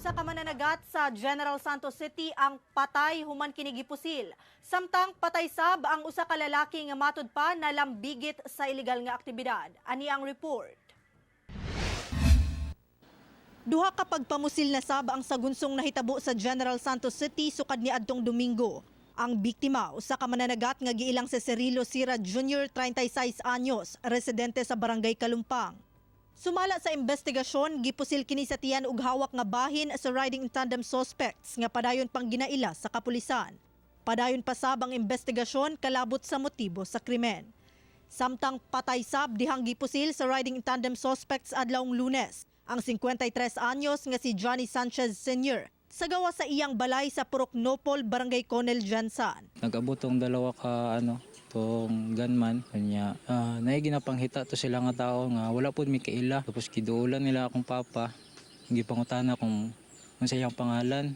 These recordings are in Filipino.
usa ka mananagat sa General Santos City ang patay human kini gipusil. Samtang patay sab ang usa ka lalaki nga matud pa na lambigit sa ilegal nga aktibidad. Ani ang report. Duha ka pagpamusil na sab ang sagunsong nahitabo sa General Santos City sukad niadtong Domingo. Ang biktima usa ka mananagat nga giilang si Cirilo Sira Jr., 36 anyos, residente sa Barangay Kalumpang. Sumala sa investigasyon, gipusil kini sa tiyan ug hawak nga bahin sa riding in tandem suspects nga padayon pang ginaila sa kapulisan. Padayon pa sab ang investigasyon kalabot sa motibo sa krimen. Samtang patay sab dihang gipusil sa riding in tandem suspects adlawng Lunes ang 53 anyos nga si Johnny Sanchez Sr. sa gawa sa iyang balay sa Purok Nopol, Barangay Conel Jansan. Nag-abot tong dalawa ka tong gunman kanya naay ginapanghita to sila nga tao nga wala pud mi kaila, tapos kiduulan nila akong papa, gipangutana kung unsa iyang pangalan,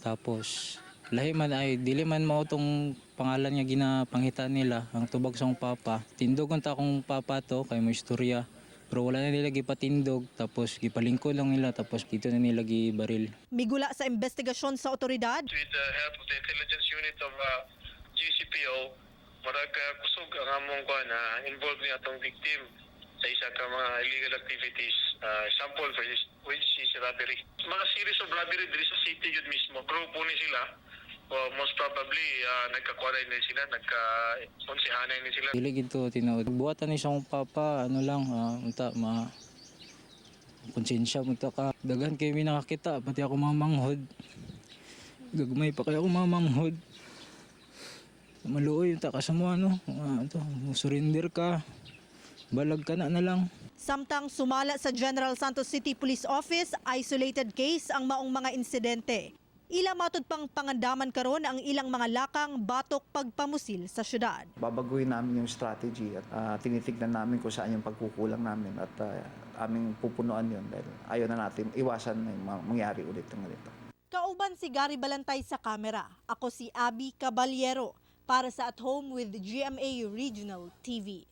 tapos lahi man ay dili man mao tong pangalan nga ginapanghita nila. Ang tubag sa akong papa, tindogon ta akong papa to kay mo istorya, pero wala na nila gipatindog, tapos gipalingkod lang nila, tapos dito na nila gibaril. Migula sa investigasyon sa otoridad, With the help of the intelligence unit of GCPO, marag kusog ang among na involved ni atong victim sa isa ka mga illegal activities, sample for this, which is robbery. Mga series of robbery diri sa city yun mismo, grupo ni sila. Most probably nagka-quarantine na sila, nagka-onsihanay na sila. Dili gid to tinuod. Buhatan ni sa akong papa, unta konsensya mo ka. Daghan kay mi nakakita, pati ako mamanghod. Gagmay pa kay ako mamanghod. Maluoy ta ka sa mo surrender ka. Balag ka na lang. samtang sumala sa General Santos City Police Office, isolated case ang maong mga insidente. Ila matud pang pangandaman karon ang ilang mga lakang batok pagpamusil sa syudad. Babaguhin namin yung strategy at tinitignan namin kung saan yung pagkukulang namin at aming pupunuan yun dahil ayaw na natin iwasan na mangyari ulit ng ganito. Kauban si Gary Balantay sa kamera. Ako si Abby Caballero para sa At Home with GMA Regional TV.